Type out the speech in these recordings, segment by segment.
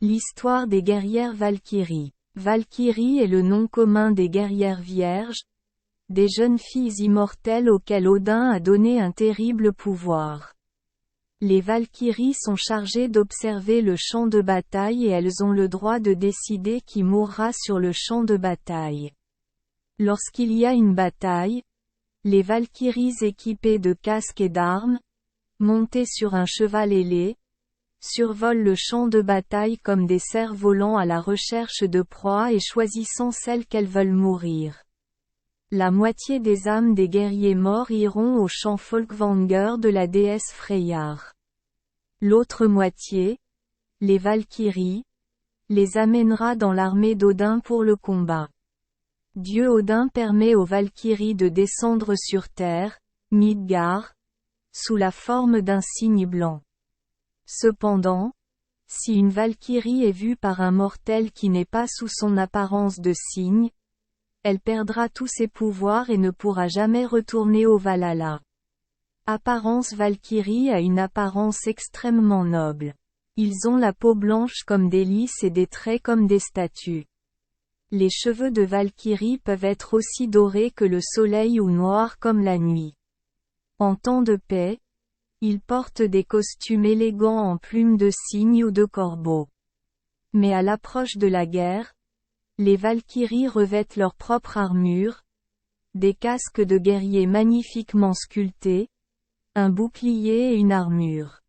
L'histoire des guerrières Valkyries. Valkyrie est le nom commun des guerrières vierges, des jeunes filles immortelles auxquelles Odin a donné un terrible pouvoir. Les Valkyries sont chargées d'observer le champ de bataille et elles ont le droit de décider qui mourra sur le champ de bataille. Lorsqu'il y a une bataille, les Valkyries équipées de casques et d'armes, montées sur un cheval ailé, survolent le champ de bataille comme des cerfs-volants à la recherche de proies et choisissant celles qu'elles veulent mourir. La moitié des âmes des guerriers morts iront au champ Folkvanger de la déesse Freyjar. L'autre moitié, les Valkyries, les amènera dans l'armée d'Odin pour le combat. Dieu Odin permet aux Valkyries de descendre sur terre, Midgard, sous la forme d'un cygne blanc. Cependant, si une Valkyrie est vue par un mortel qui n'est pas sous son apparence de cygne, elle perdra tous ses pouvoirs et ne pourra jamais retourner au Valhalla. Apparence Valkyrie a une apparence extrêmement noble. Ils ont la peau blanche comme des lys et des traits comme des statues. Les cheveux de Valkyrie peuvent être aussi dorés que le soleil ou noirs comme la nuit. En temps de paix, ils portent des costumes élégants en plumes de cygne ou de corbeau. Mais à l'approche de la guerre, les Valkyries revêtent leur propre armure, des casques de guerriers magnifiquement sculptés, un bouclier et une armure.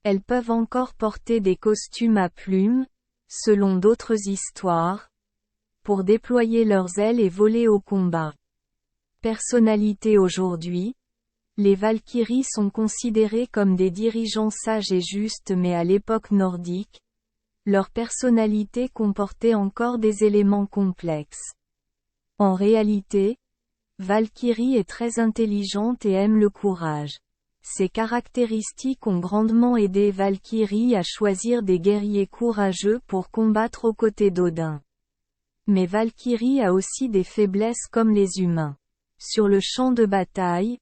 Elles peuvent encore porter des costumes à plumes, selon d'autres histoires, pour déployer leurs ailes et voler au combat. Personnalité aujourd'hui, les Valkyries sont considérées comme des dirigeants sages et justes mais à l'époque nordique, leur personnalité comportait encore des éléments complexes. En réalité, Valkyrie est très intelligente et aime le courage. Ces caractéristiques ont grandement aidé Valkyrie à choisir des guerriers courageux pour combattre aux côtés d'Odin. Mais Valkyrie a aussi des faiblesses comme les humains. Sur le champ de bataille,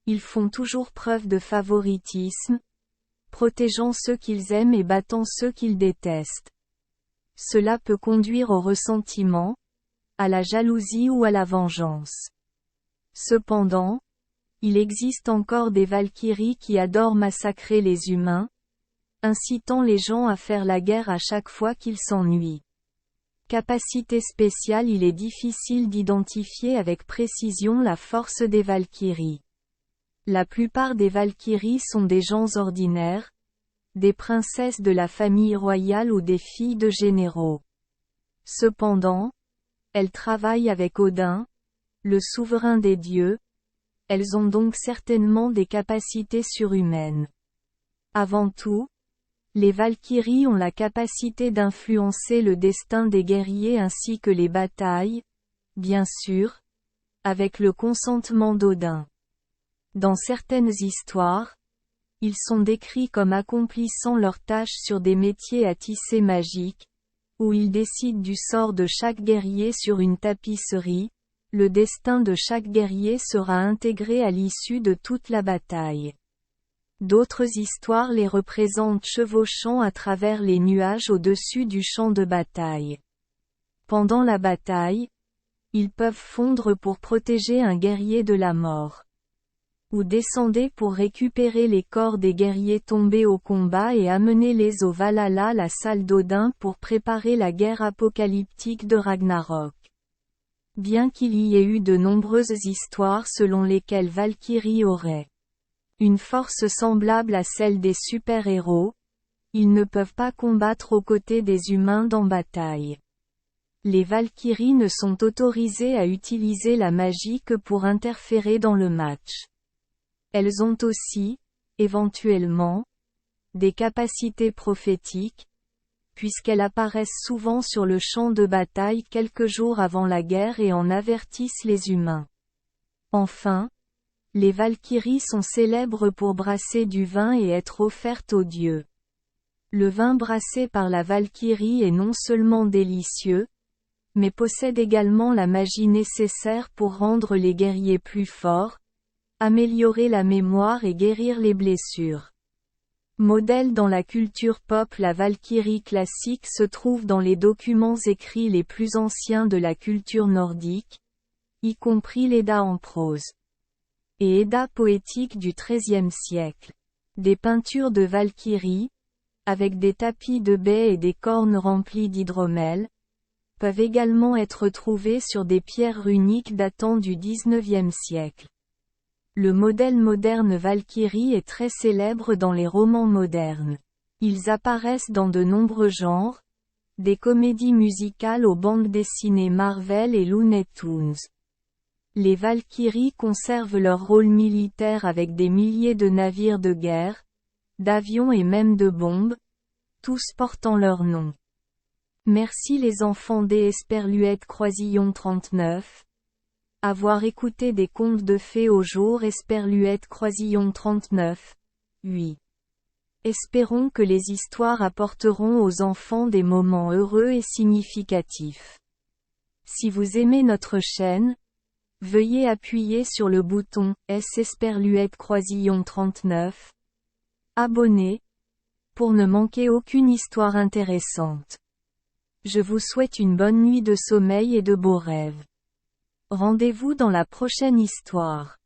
ils font toujours preuve de favoritisme, protégeant ceux qu'ils aiment et battant ceux qu'ils détestent. Cela peut conduire au ressentiment, à la jalousie ou à la vengeance. Cependant, il existe encore des Valkyries qui adorent massacrer les humains, incitant les gens à faire la guerre à chaque fois qu'ils s'ennuient. Capacité spéciale. Il est difficile d'identifier avec précision la force des Valkyries. La plupart des Valkyries sont des gens ordinaires, des princesses de la famille royale ou des filles de généraux. Cependant, elles travaillent avec Odin, le souverain des dieux. Elles ont donc certainement des capacités surhumaines. Avant tout, les Valkyries ont la capacité d'influencer le destin des guerriers ainsi que les batailles, bien sûr, avec le consentement d'Odin. Dans certaines histoires, ils sont décrits comme accomplissant leurs tâches sur des métiers à tisser magiques, où ils décident du sort de chaque guerrier sur une tapisserie. Le destin de chaque guerrier sera intégré à l'issue de toute la bataille. D'autres histoires les représentent chevauchant à travers les nuages au-dessus du champ de bataille. Pendant la bataille, ils peuvent fondre pour protéger un guerrier de la mort. Ou descendre pour récupérer les corps des guerriers tombés au combat et amener-les au Valhalla, la salle d'Odin pour préparer la guerre apocalyptique de Ragnarok. Bien qu'il y ait eu de nombreuses histoires selon lesquelles Valkyrie aurait une force semblable à celle des super-héros, ils ne peuvent pas combattre aux côtés des humains dans bataille. Les Valkyries ne sont autorisées à utiliser la magie que pour interférer dans le match. Elles ont aussi, éventuellement, des capacités prophétiques, puisqu'elles apparaissent souvent sur le champ de bataille quelques jours avant la guerre et en avertissent les humains. Enfin, les Valkyries sont célèbres pour brasser du vin et être offertes aux dieux. Le vin brassé par la Valkyrie est non seulement délicieux, mais possède également la magie nécessaire pour rendre les guerriers plus forts, améliorer la mémoire et guérir les blessures. Modèle dans la culture pop. La Valkyrie classique se trouve dans les documents écrits les plus anciens de la culture nordique, y compris l'Edda en prose et Edda poétique du XIIIe siècle. Des peintures de Valkyries, avec des tapis de baies et des cornes remplies d'hydromel, peuvent également être trouvées sur des pierres runiques datant du XIXe siècle. Le modèle moderne Valkyrie est très célèbre dans les romans modernes. Ils apparaissent dans de nombreux genres, des comédies musicales aux bandes dessinées Marvel et Looney Tunes. Les Valkyries conservent leur rôle militaire avec des milliers de navires de guerre, d'avions et même de bombes, tous portant leur nom. Merci les enfants des Esperluette Croisillon 39. Avoir écouté des contes de fées au jour. Esperluette Croisillon 39. Oui. Espérons que les histoires apporteront aux enfants des moments heureux et significatifs. Si vous aimez notre chaîne, veuillez appuyer sur le bouton S Esperluette Croisillon 39. Abonner, pour ne manquer aucune histoire intéressante. Je vous souhaite une bonne nuit de sommeil et de beaux rêves. Rendez-vous dans la prochaine histoire.